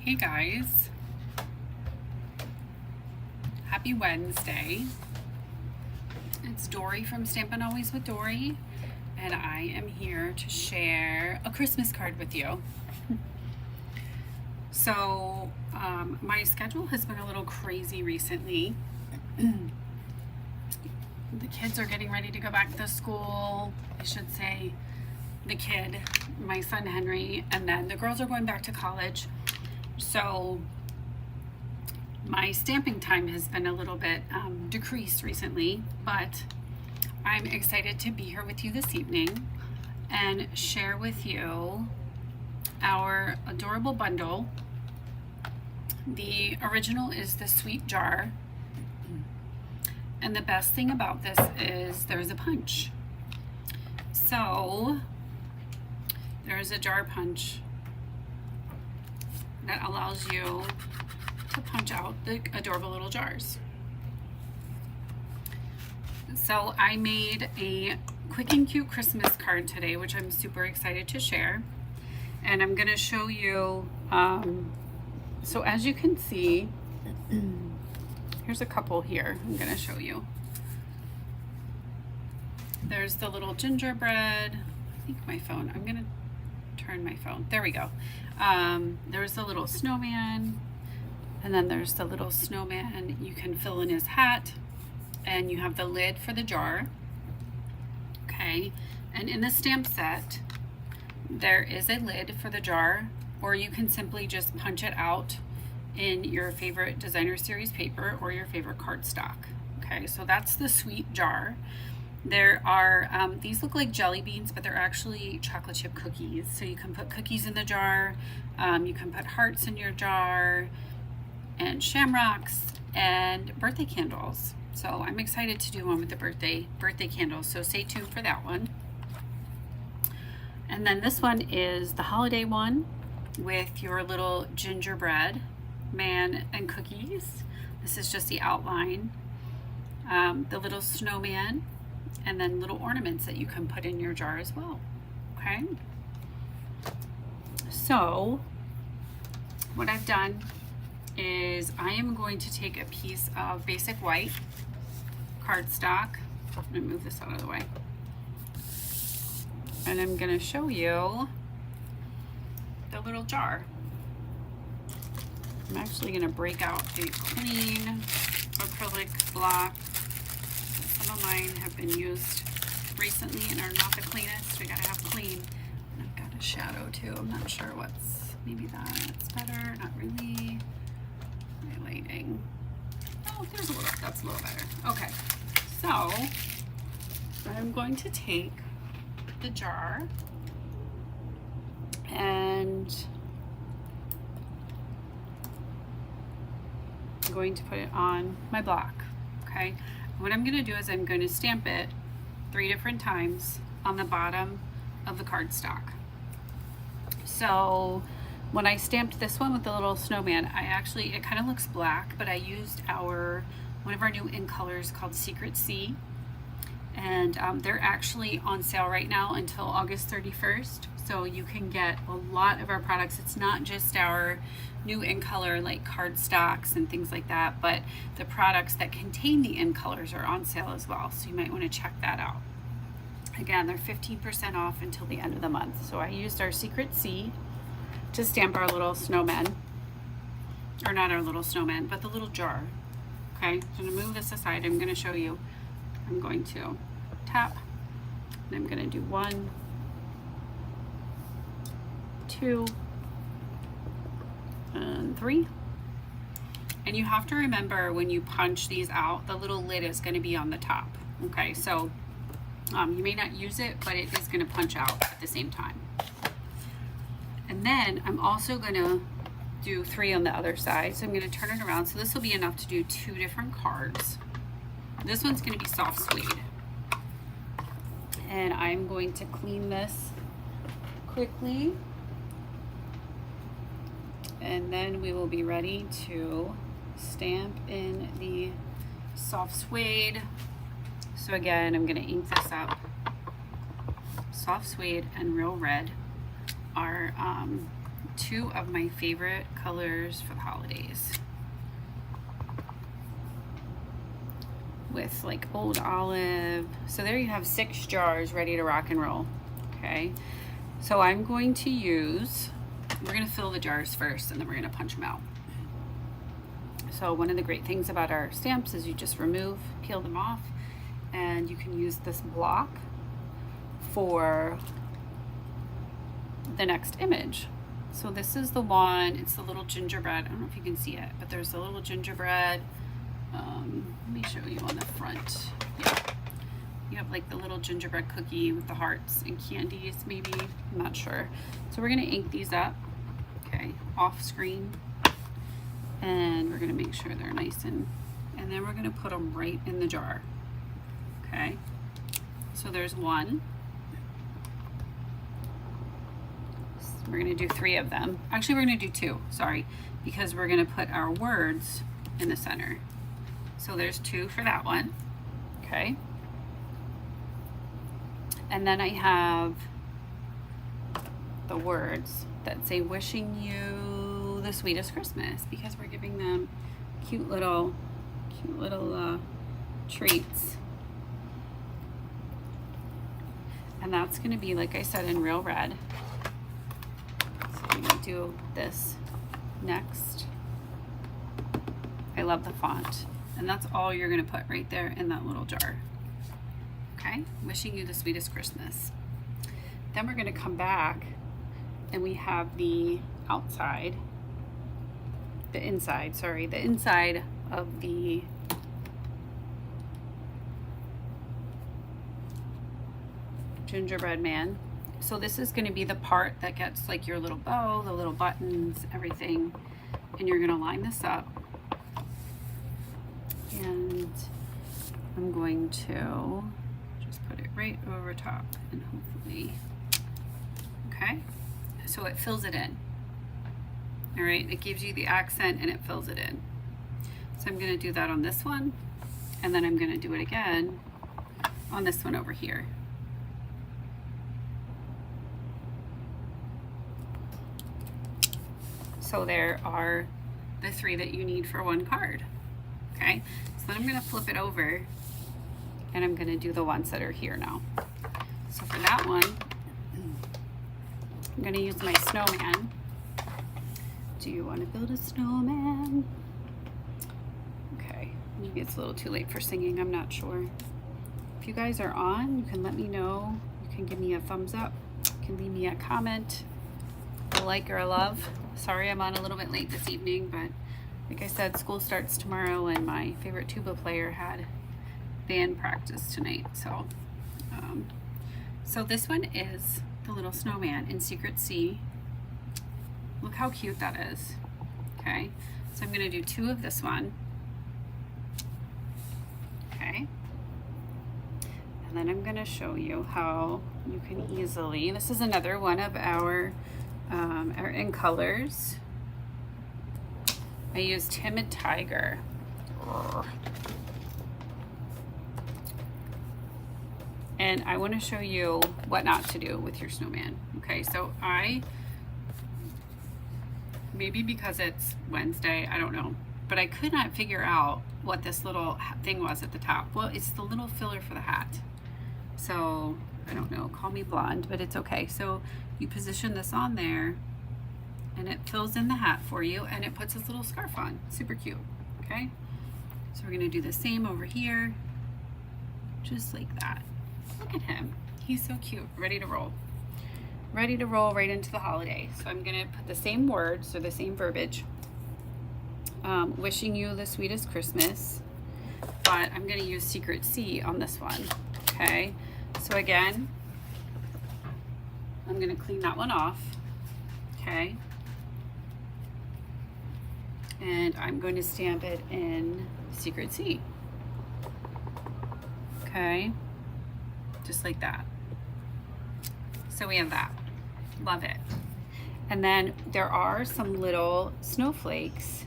Hey guys, happy Wednesday. It's Dory from Stampin' Always with Dory, and I am here to share a Christmas card with you. So, my schedule has been a little crazy recently. The kids are getting ready to go back to school. I should say the kid, my son Henry, and then the girls are going back to college. So my stamping time has been a little bit decreased recently, but I'm excited to be here with you this evening and share with you our adorable bundle. The original is the sweet jar, and the best thing about this is there's a punch. So there's a jar punch that allows you to punch out the adorable little jars. So I made a quick and cute Christmas card today, which I'm super excited to share. And I'm gonna show you, so as you can see, here's a couple here I'm gonna show you. There's the little gingerbread. I think my phone, I'm gonna turn my phone. There we go. There's the little snowman, and then there's the little snowman you can fill in his hat, and you have the lid for the jar. Okay, and in the stamp set, there is a lid for the jar, or you can simply just punch it out in your favorite designer series paper or your favorite cardstock. Okay, so that's the sweet jar. There are, these look like jelly beans, but they're actually chocolate chip cookies. So you can put cookies in the jar, you can put hearts in your jar, and shamrocks, and birthday candles. So I'm excited to do one with the birthday candles, so stay tuned for that one. And then this one is the holiday one with your little gingerbread man and cookies. This is just the outline. The little snowman, and then little ornaments that you can put in your jar as well. Okay, so what I've done is I am going to take a piece of basic white cardstock. I'm going to move this out of the way, and I'm going to show you the little jar. I'm actually going to break out a clean acrylic block. Some of mine have been used recently and are not the cleanest. We gotta have clean. And I've got a shadow too. I'm not sure what's, maybe that's better. Not really. My lighting. Oh, there's a little, that's a little better. Okay, so I'm going to take the jar and I'm going to put it on my block. Okay. What I'm going to do is I'm going to stamp it 3 different times on the bottom of the cardstock. So when I stamped this one with the little snowman, it kind of looks black, but I used one of our new ink colors called Secret Sea, and they're actually on sale right now until August 31st. So you can get a lot of our products. It's not just our new ink color like cardstocks and things like that, but the products that contain the ink colors are on sale as well. So you might want to check that out. Again, they're 15% off until the end of the month. So I used our Secret Sea to stamp our little snowman, or not our little snowman, but the little jar. Okay, so I'm going to move this aside. I'm going to show you. I'm going to tap, and I'm going to do 1, 2, and 3. And you have to remember when you punch these out, the little lid is going to be on the top. Okay, so you may not use it, but it is going to punch out at the same time. And then I'm also going to do 3 on the other side. So I'm going to turn it around. So this will be enough to do 2 different cards. This one's going to be soft suede. And I'm going to clean this quickly, and then we will be ready to stamp in the soft suede. So again, I'm going to ink this up. Soft suede and real red are two of my favorite colors for the holidays. With like old olive. So there you have 6 jars ready to rock and roll. Okay, so I'm going to use, we're going to fill the jars first and then we're going to punch them out. So one of the great things about our stamps is you just peel them off, and you can use this block for the next image. So this is the one, it's the little gingerbread. I don't know if you can see it, but there's a little gingerbread. Let me show you on the front. Yeah, you have like the little gingerbread cookie with the hearts and candies, maybe, I'm not sure. So we're gonna ink these up, okay, off screen. And we're gonna make sure they're nice and then we're gonna put them right in the jar, okay? So there's one. We're gonna do 3 of them. Actually, we're gonna do 2, sorry, because we're gonna put our words in the center. So there's 2 for that one, okay? And then I have the words that say wishing you the sweetest Christmas, because we're giving them cute little treats. And that's gonna be, like I said, in real red. So I'm gonna do this next. I love the font. And that's all you're gonna put right there in that little jar. Okay, wishing you the sweetest Christmas. Then we're gonna come back and we have the inside of the gingerbread man. So this is gonna be the part that gets like your little bow, the little buttons, everything. And you're gonna line this up. And I'm going to just put it right over top and hopefully, okay? So it fills it in, all right? It gives you the accent and it fills it in. So I'm gonna do that on this one, and then I'm gonna do it again on this one over here. So there are the 3 that you need for one card. Okay, so then I'm gonna flip it over and I'm gonna do the ones that are here now. So for that one, I'm gonna use my snowman. Do you wanna build a snowman? Okay, maybe it's a little too late for singing, I'm not sure. If you guys are on, you can let me know. You can give me a thumbs up. You can leave me a comment, a like or a love. Sorry I'm on a little bit late this evening, but like I said, school starts tomorrow and my favorite tuba player had band practice tonight. So this one is the little snowman in Secret C. Look how cute that is. Okay, so I'm gonna do 2 of this one. Okay, and then I'm gonna show you how you can easily, this is another one of our in colors. I used Timid Tiger. And I want to show you what not to do with your snowman. Okay, so maybe because it's Wednesday, I don't know, but I could not figure out what this little thing was at the top. Well, it's the little filler for the hat. So I don't know, call me blonde, but it's okay. So you position this on there and it fills in the hat for you and it puts this little scarf on. Super cute, okay? So we're gonna do the same over here, just like that. Look at him, he's so cute, ready to roll. Ready to roll right into the holiday. So I'm gonna put the same words, or the same verbiage, wishing you the sweetest Christmas, but I'm gonna use Secret C on this one, okay? So again, I'm gonna clean that one off, okay? And I'm going to stamp it in Secret C, okay? Just like that. So we have that, love it. And then there are some little snowflakes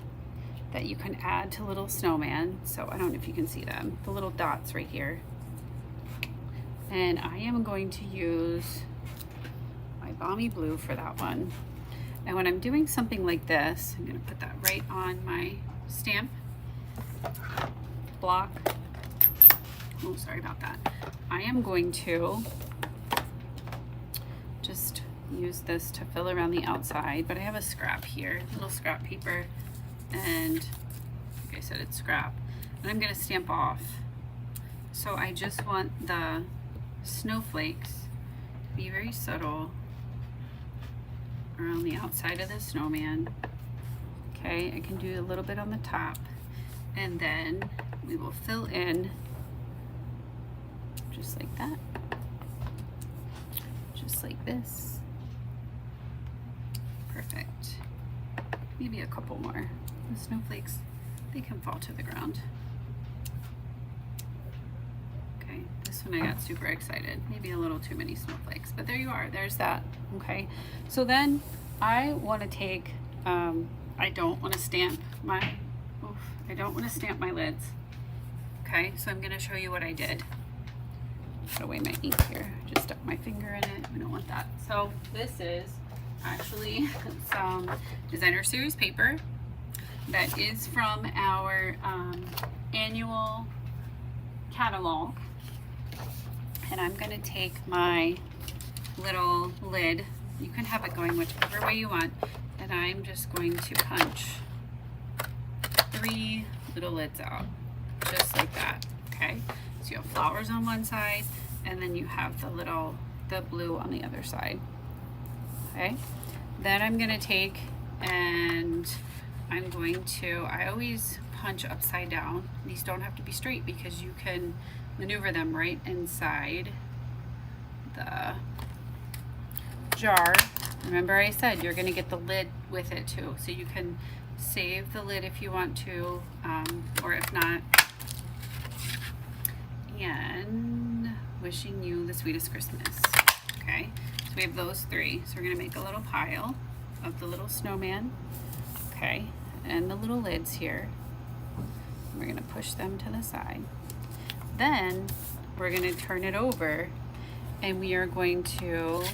that you can add to little snowman. So I don't know if you can see them, the little dots right here. And I am going to use my Balmy Blue for that one. And when I'm doing something like this, I'm gonna put that right on my stamp block. Oh, sorry about that. I am going to just use this to fill around the outside, but I have a scrap here, little scrap paper, and like I said, it's scrap. And I'm gonna stamp off. So I just want the snowflakes to be very subtle around the outside of the snowman. Okay, I can do a little bit on the top, and then we will fill in just like that, just like this. Perfect. Maybe a couple more. The snowflakes, they can fall to the ground. Okay, this one I got super excited. Maybe a little too many snowflakes, but there you are. There's that. Okay, so then I want to take, I don't want to stamp my, I don't want to stamp my lids. Okay, so I'm going to show you what I did. Put away my ink here. Just stuck my finger in it. We don't want that. So this is actually some designer series paper that is from our annual catalog. And I'm going to take my little lid. You can have it going whichever way you want. And I'm just going to punch 3 little lids out, just like that. Okay, so you have flowers on one side, and then you have the blue on the other side. Okay, then I'm gonna take and I'm going to, I always punch upside down. These don't have to be straight because you can maneuver them right inside the jar. Remember I said you're gonna get the lid with it too, so you can save the lid if you want to, or if not. And wishing you the sweetest Christmas. Okay, so we have those 3. So we're gonna make a little pile of the little snowman, okay, and the little lids here. We're gonna push them to the side. Then we're gonna turn it over, and we are going to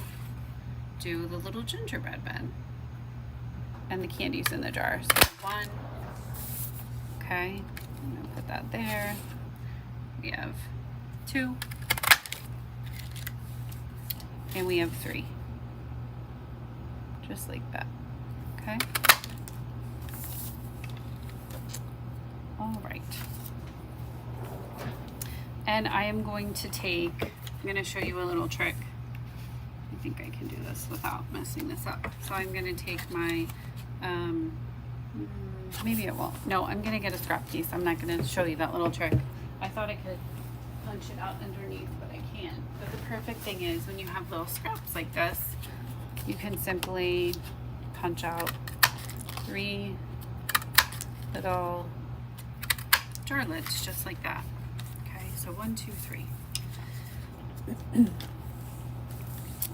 do the little gingerbread men and the candies in the jar. So 1, okay, I'm gonna put that there. We have 2, and we have 3, just like that. Okay, all right. And I am going to take, I'm going to show you a little trick. I think I can do this without messing this up. So I'm going to take my, maybe it won't. No, I'm going to get a scrap piece. I'm not going to show you that little trick. I thought I could punch it out underneath, but I can't. But the perfect thing is when you have little scraps like this, you can simply punch out 3 little jar lids just like that. Okay, so 1, 2, 3.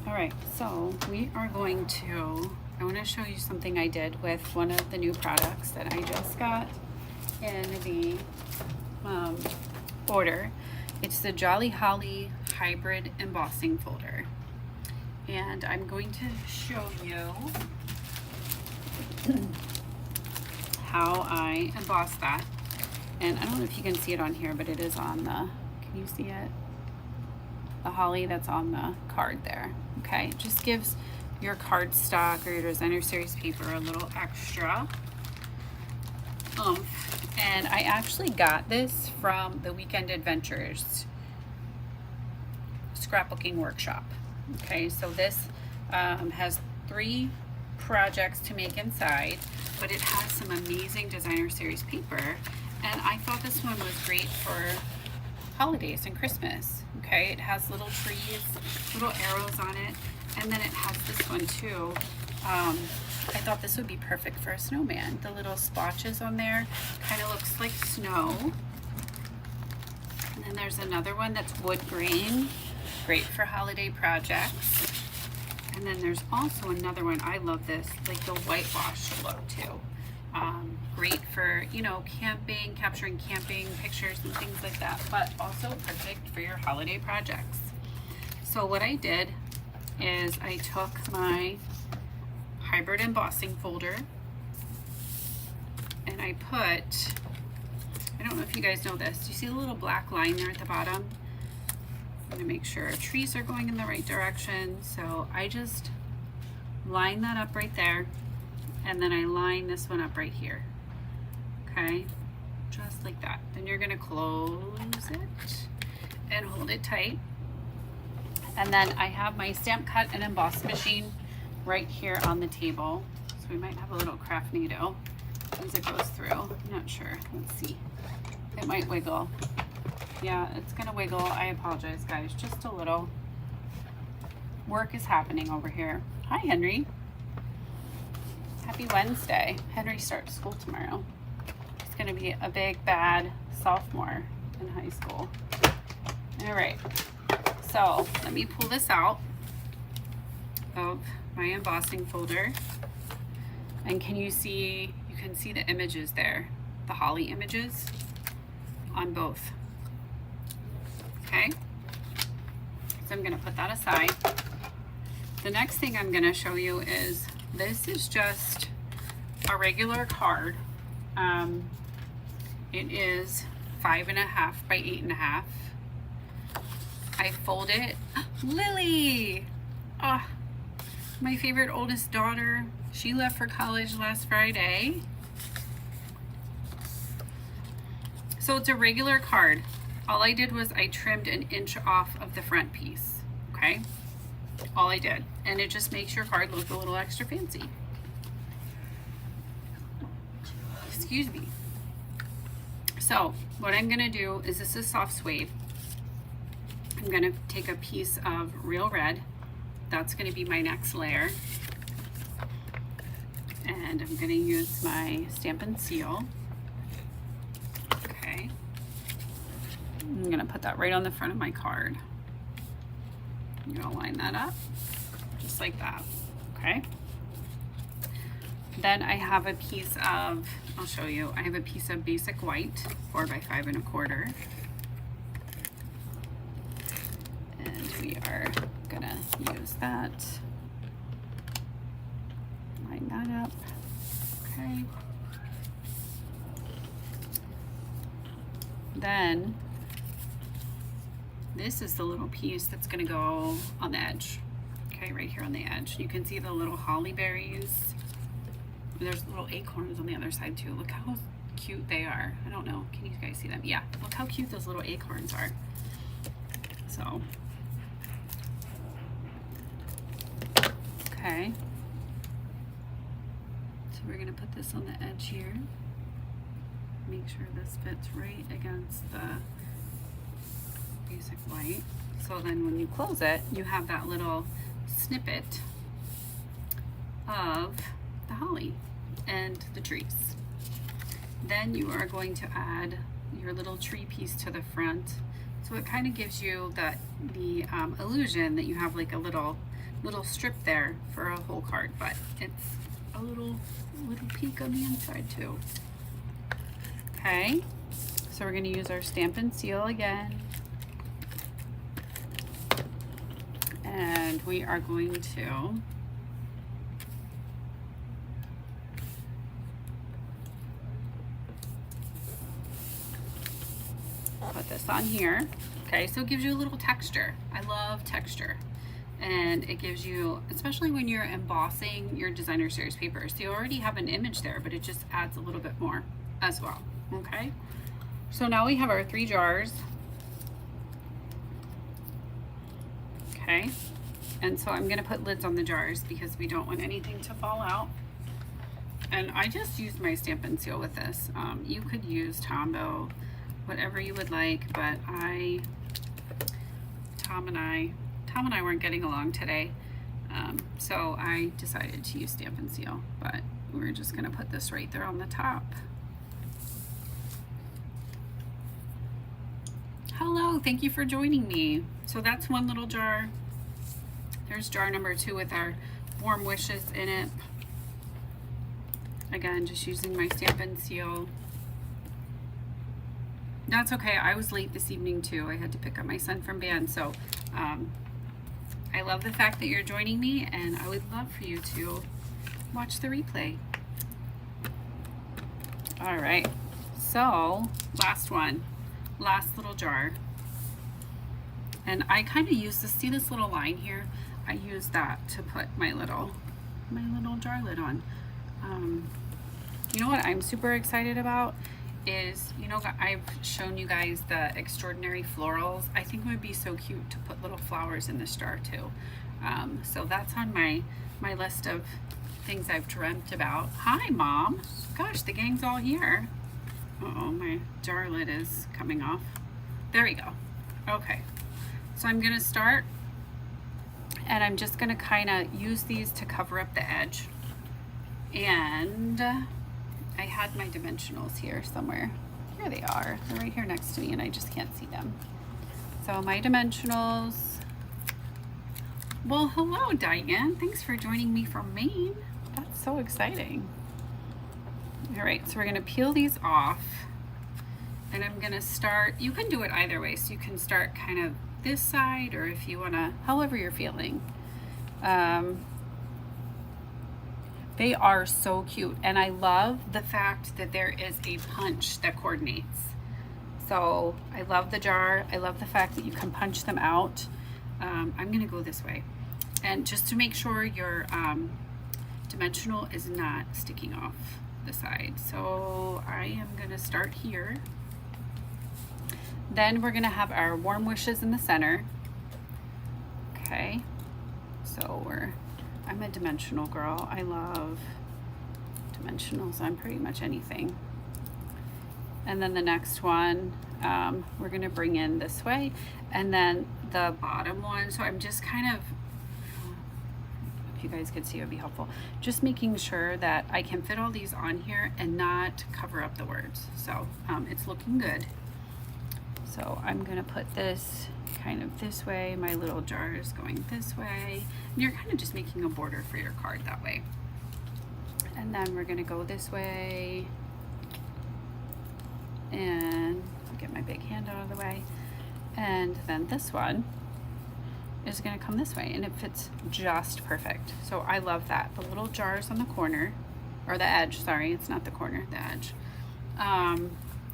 All right, so we are going to, I want to show you something I did with one of the new products that I just got in the order. It's the Jolly Holly Hybrid Embossing Folder. And I'm going to show you how I emboss that. And I don't know if you can see it on here, but it is on the, can you see it? The holly that's on the card there. Okay, it just gives your cardstock or your designer series paper a little extra. And I actually got this from the Weekend Adventures scrapbooking workshop. Okay, so this has 3 projects to make inside, but it has some amazing designer series paper, and I thought this one was great for holidays and Christmas. Okay, it has little trees, little arrows on it, and then it has this one too. I thought this would be perfect for a snowman. The little splotches on there kind of looks like snow. And then there's another one that's wood grain, great for holiday projects. And then there's also another one, I love this, like the whitewash look too. Great for, you know, camping, capturing camping pictures and things like that, but also perfect for your holiday projects. So what I did is I took my hybrid embossing folder. And I don't know if you guys know this. Do you see the little black line there at the bottom? I'm gonna make sure our trees are going in the right direction. So I just line that up right there. And then I line this one up right here. Okay, just like that. Then you're gonna close it and hold it tight. And then I have my stamp cut and emboss machine right here on the table. So we might have a little craft needle as it goes through. I'm not sure. Let's see. It might wiggle. Yeah, it's gonna wiggle. I apologize, guys. Just a little. Work is happening over here. Hi, Henry. Happy Wednesday. Henry starts school tomorrow. He's gonna be a big, bad sophomore in high school. All right. So let me pull this out of my embossing folder. And can you see, you can see the images there, the holly images on both. Okay, so I'm gonna put that aside. The next thing I'm gonna show you is, this is just a regular card. It is 5.5 by 8.5. I fold it. Lily! Ah, my favorite oldest daughter. She left for college last Friday. So it's a regular card. All I did was I trimmed 1 inch off of the front piece, okay? All I did. And it just makes your card look a little extra fancy. Excuse me. So what I'm gonna do is, this is soft suede. I'm gonna take a piece of real red. That's gonna be my next layer. And I'm gonna use my Stampin' Seal. Okay. I'm gonna put that right on the front of my card. I'm gonna line that up, just like that, okay? Then I have a piece of, I'll show you, I have a piece of basic white, 4 by 5 1/4. And we are gonna use that. Line that up, okay. Then this is the little piece that's gonna go on the edge, okay, right here on the edge. You can see the little holly berries. There's little acorns on the other side too. Look how cute they are. I don't know, can you guys see them? Yeah, look how cute those little acorns are. So, okay. So we're gonna put this on the edge here. Make sure this fits right against the basic white. So then when you close it, you have that little snippet of the holly and the trees. Then you are going to add your little tree piece to the front. So it kind of gives you the illusion that you have like a little strip there for a whole card, but it's a little peek on the inside too. Okay, so we're going to use our Stampin' Seal again. And we are going to put this on here. Okay, so it gives you a little texture. I love texture. And it gives you, especially when you're embossing your designer series papers, you already have an image there, but it just adds a little bit more as well. Okay, so now we have our 3 jars. Okay, and so I'm gonna put lids on the jars because we don't want anything to fall out. And I just used my Stampin' Seal with this. You could use Tombow, whatever you would like, but Tom and I weren't getting along today, so I decided to use Stampin' Seal, but we're just gonna put this right there on the top. Hello, thank you for joining me. So that's one little jar. There's jar number 2 with our warm wishes in it. Again, just using my Stampin' Seal. That's okay, I was late this evening too. I had to pick up my son from band, so I love the fact that you're joining me, and I would love for you to watch the replay. All right, so last one, last little jar. And I kind of use this, see this little line here? I use that to put my little jar lid on. You know what I'm super excited about is, you know, I've shown you guys the extraordinary florals. I think it would be so cute to put little flowers in this jar too. So that's on my list of things I've dreamt about. Hi, Mom. Gosh, the gang's all here. Uh-oh, my jar lid is coming off. There we go. Okay, so I'm gonna start, and I'm just gonna kind of use these to cover up the edge. And I had my dimensionals here somewhere. Here they are. They're right here next to me, and I just can't see them. So my dimensionals. Well, hello, Diane. Thanks for joining me from Maine. That's so exciting. All right, so we're gonna peel these off, and I'm gonna start, you can do it either way. So you can start kind of this side, or if you wanna, however you're feeling. They are so cute, and I love the fact that there is a punch that coordinates. So I love the jar. I love the fact that you can punch them out. I'm gonna go this way. And just to make sure your dimensional is not sticking off the side. So I am gonna start here. Then we're gonna have our warm wishes in the center. Okay, so I'm a dimensional girl. I love dimensionals on pretty much anything. And then the next one, we're gonna bring in this way. And then the bottom one, so I'm just kind of, if you guys could see, it would be helpful. Just making sure that I can fit all these on here and not cover up the words. So it's looking good. So I'm gonna put this kind of this way. My little jar is going this way. And you're kind of just making a border for your card that way. And then we're gonna go this way. And I'll get my big hand out of the way. And then this one is gonna come this way, and it fits just perfect. So I love that. The little jars on the corner, or the edge, sorry, it's not the corner, the edge.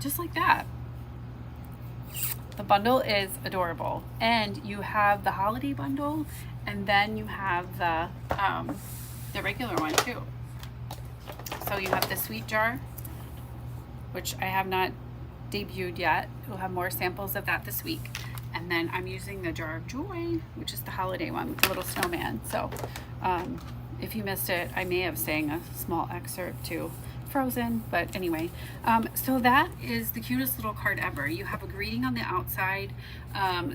Just like that. The bundle is adorable. And you have the holiday bundle, and then you have the regular one too. So you have the sweet jar, which I have not debuted yet. We'll have more samples of that this week. And then I'm using the jar of joy, which is the holiday one with the little snowman. So if you missed it, I may have sang a small excerpt to Frozen, but anyway. So that is the cutest little card ever. You have a greeting on the outside,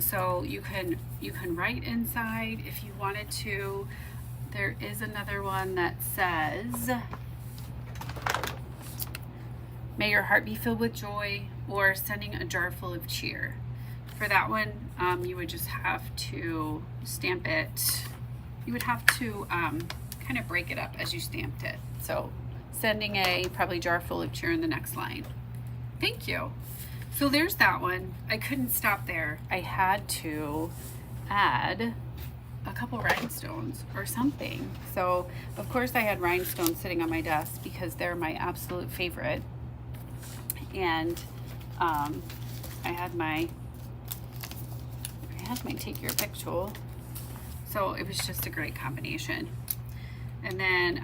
so you can write inside if you wanted to. There is another one that says, "May your heart be filled with joy," or "Sending a jar full of cheer." For that one, you would just have to stamp it. You would have to kind of break it up as you stamped it. So sending a probably jar full of cheer in the next line. Thank you. So there's that one. I couldn't stop there. I had to add a couple rhinestones or something. So of course I had rhinestones sitting on my desk because they're my absolute favorite. And I had my take your pick tool. So it was just a great combination. And then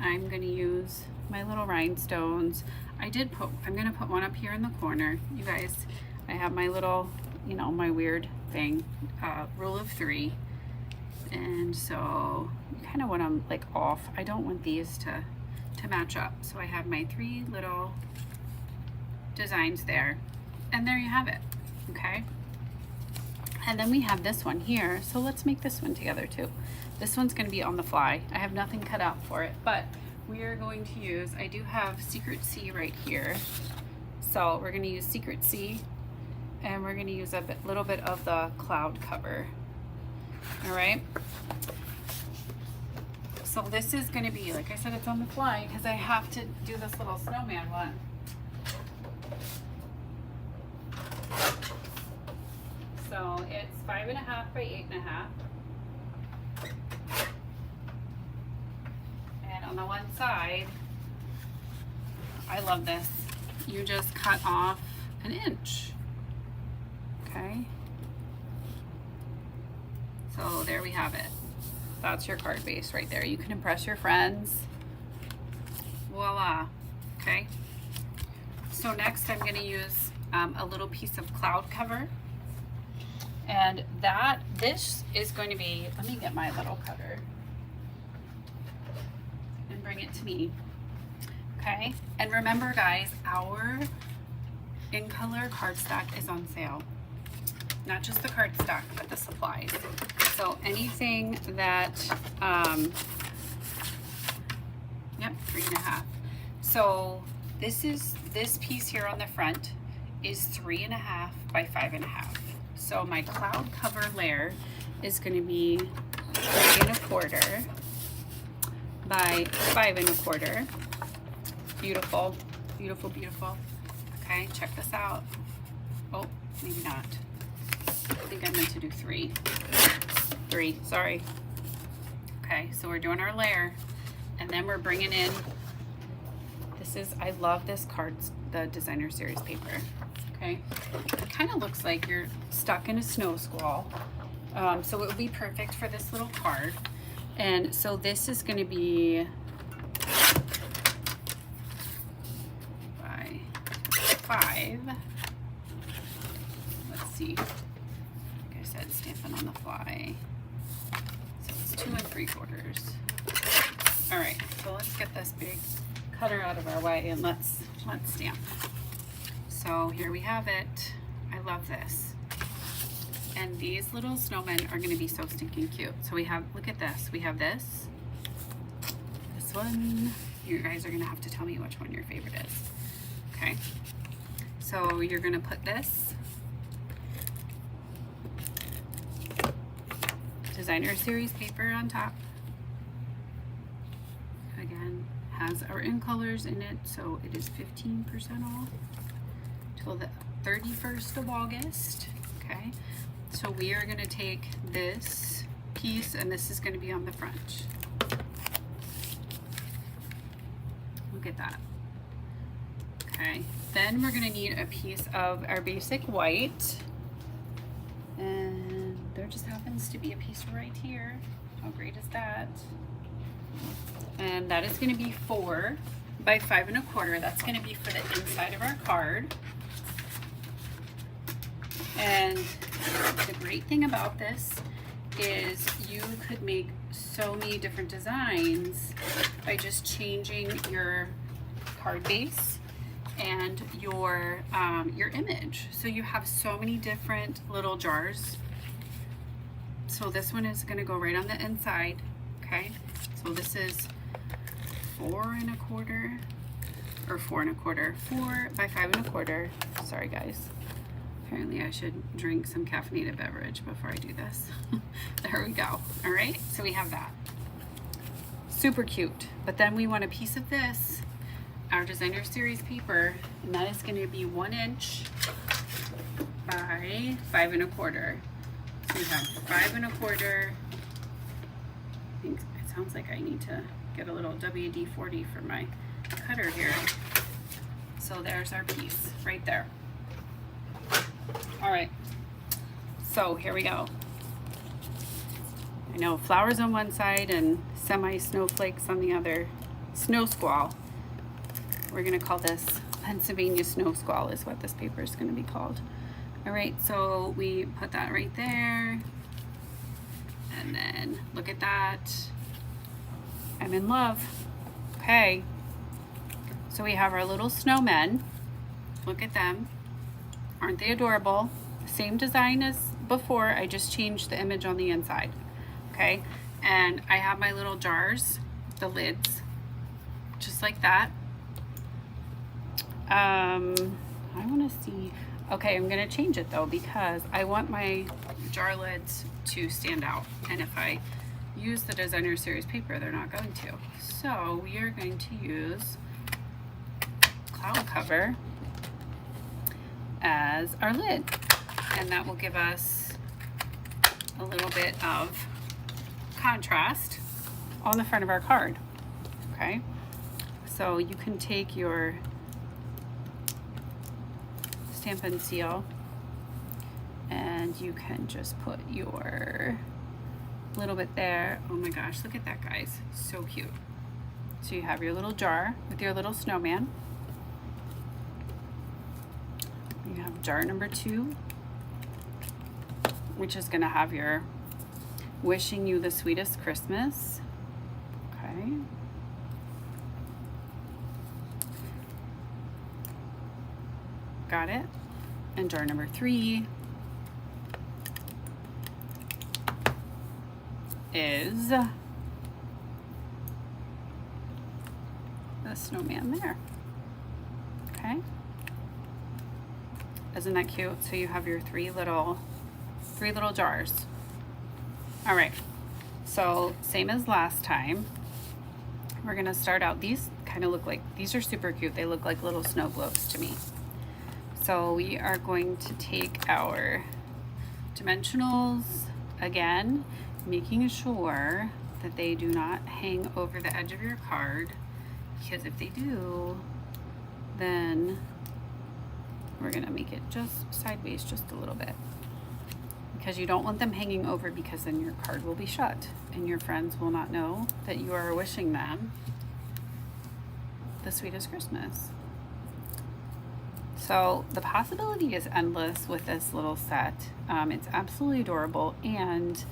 I'm gonna use my little rhinestones. I'm gonna put one up here in the corner. You guys, I have my little, you know, my weird thing, rule of 3. And so you kind of want them like off. I don't want these to match up. So I have my 3 little designs there. And there you have it, okay? And then we have this one here. So let's make this one together too. This one's gonna be on the fly. I have nothing cut out for it, but we are going to use, I do have Secret C right here. So we're gonna use Secret C, and we're gonna use a little bit of the cloud cover. All right. So this is gonna be, like I said, it's on the fly because I have to do this little snowman one. So it's 5.5 by 8.5. on the one side, I love this. You just cut off an inch. Okay. So there we have it. That's your card base right there. You can impress your friends. Voila. Okay. So next I'm going to use a little piece of cloud cover. And this is going to be, let me get my little cutter and bring it to me. Okay. And remember guys, our In Color cardstock is on sale. Not just the cardstock, but the supplies. So anything that, yep, 3.5. So this piece here on the front is 3.5 by 5.5. So my cloud cover layer is going to be 3.25 by 5.25. Beautiful, beautiful, beautiful. Okay, check this out. Oh, maybe not. I think I meant to do 3. 3, sorry. Okay, so we're doing our layer, and then we're bringing in, I love this cards, the designer series paper. Okay, it kind of looks like you're stuck in a snow squall. So it would be perfect for this little card. And so this is going to be by 5. Let's see. Like I said, stamping on the fly. So it's 2 3/4. All right, so let's get this big cutter out of our way and let's stamp. So here we have it. I love this. And these little snowmen are going to be so stinking cute. So we have, look at this. We have this one. You guys are going to have to tell me which one your favorite is. Okay. So you're going to put this designer series paper on top. Again, has our In Colors in it, so it is 15% off till the 31st of August. Okay, so we are going to take this piece, and this is going to be on the front. Look at that. Okay, then we're going to need a piece of our basic white, and there just happens to be a piece right here. How great is that? And that is going to be 4 by 5.25. That's going to be for the inside of our card. And the great thing about this is you could make so many different designs by just changing your card base and your image. So you have so many different little jars. So this one is going to go right on the inside. Okay, so this is 4 by 5.25. Sorry guys, apparently I should drink some caffeinated beverage before I do this. There we go. All right, so we have that. Super cute. But then we want a piece of this, our designer series paper, and that is going to be 1 inch by 5.25. So we have 5.25. I think it sounds like I need to get a little WD-40 for my cutter here. So there's our piece right there. All right, so here we go. I know flowers on one side and semi-snowflakes on the other. Snow squall. We're gonna call this Pennsylvania snow squall is what this paper is gonna be called. All right, so we put that right there. And then look at that. I'm in love. Okay. So we have our little snowmen. Look at them. Aren't they adorable? Same design as before. I just changed the image on the inside. Okay. And I have my little jars, the lids, just like that. I want to see. Okay, I'm going to change it though because I want my jar lids to stand out. And if I use the designer series paper, they're not going to. So we are going to use cloud cover as our lid, and that will give us a little bit of contrast on the front of our card. Okay. okay? So you can take your Stampin' Seal and you can just put your little bit there. Oh my gosh, look at that, guys. So cute. So you have your little jar with your little snowman. You have jar number 2, which is gonna have your wishing you the sweetest Christmas. Okay. Got it. And jar number 3 is the snowman there. Okay. Isn't that cute? So you have your three little jars. All right. So same as last time. We're gonna start out. These kind of look like, these are super cute. They look like little snow globes to me. So we are going to take our dimensionals again, making sure that they do not hang over the edge of your card, because if they do, then we're gonna make it just sideways just a little bit, because you don't want them hanging over, because then your card will be shut and your friends will not know that you are wishing them the sweetest Christmas. So the possibility is endless with this little set. It's absolutely adorable, and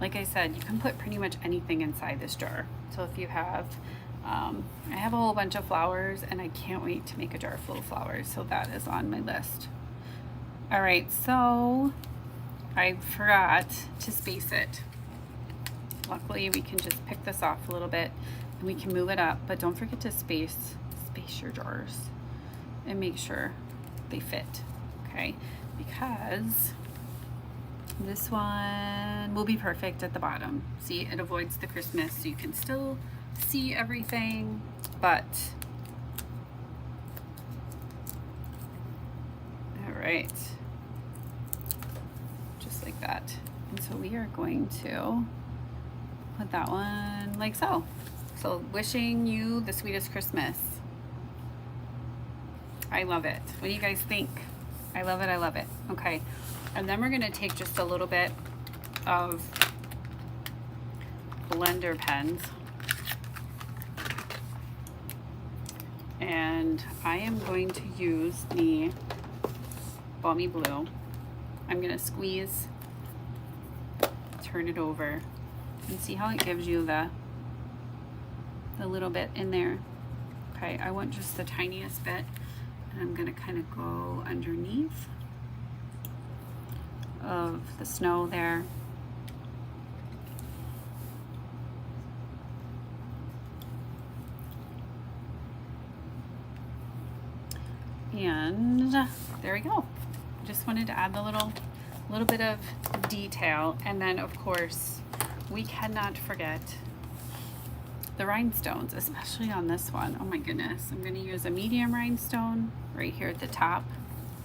like I said, you can put pretty much anything inside this jar. So if you have, I have a whole bunch of flowers, and I can't wait to make a jar full of flowers, so that is on my list. All right, so I forgot to space it. Luckily, we can just pick this off a little bit, and we can move it up, but don't forget to space your jars and make sure they fit, okay? Because this one will be perfect at the bottom. See, it avoids the Christmas, so you can still see everything, but all right, just like that. And so we are going to put that one like so. So wishing you the sweetest Christmas. I love it. What do you guys think? I love it, I love it. Okay, and then we're gonna take just a little bit of blender pens, and I am going to use the Balmy Blue. I'm gonna squeeze, turn it over, and see how it gives you the little bit in there. Okay, I want just the tiniest bit. And I'm gonna kind of go underneath of the snow there. And there we go. Just wanted to add the little bit of detail. And then of course, we cannot forget the rhinestones, especially on this one. Oh my goodness. I'm gonna use a medium rhinestone right here at the top.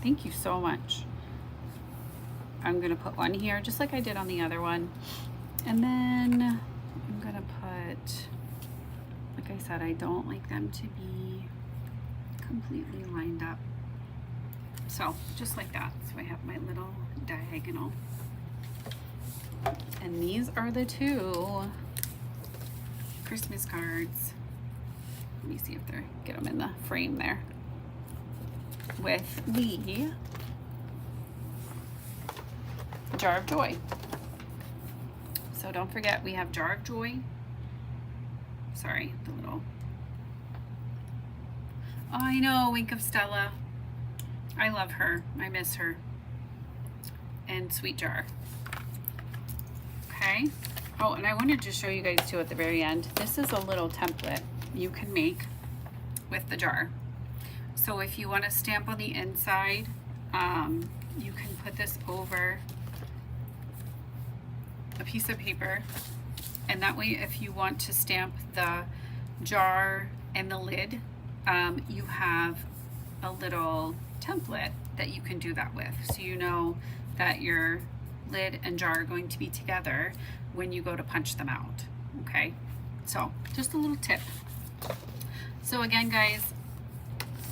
Thank you so much. I'm gonna put one here, just like I did on the other one. And then I'm gonna put, like I said, I don't like them to be completely lined up. So just like that. So I have my little diagonal. And these are the 2 Christmas cards. Let me see if they're, get them in the frame there. With the Jar of Joy. So don't forget, we have Jar of Joy. Sorry, the little, oh, I know, Wink of Stella. I love her, I miss her. And Sweet Jar. Okay. Oh, and I wanted to show you guys too at the very end. This is a little template you can make with the jar. So if you want to stamp on the inside, you can put this over a piece of paper, and that way if you want to stamp the jar and the lid, you have a little template that you can do that with, so you know that your lid and jar are going to be together when you go to punch them out. Okay, so just a little tip. So again, guys,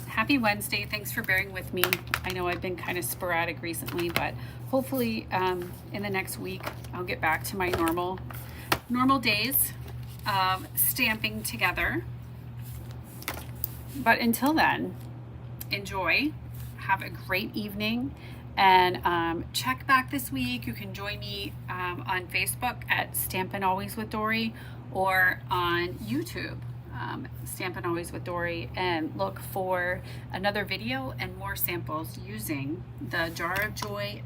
happy Wednesday. Thanks for bearing with me. I know I've been kind of sporadic recently, but hopefully in the next week I'll get back to my normal days of stamping together. But until then, enjoy, have a great evening, and check back this week. You can join me on Facebook at Stampin' Always with Dory, or on YouTube, Stampin' Always with Dory, and look for another video and more samples using the Jar of Joy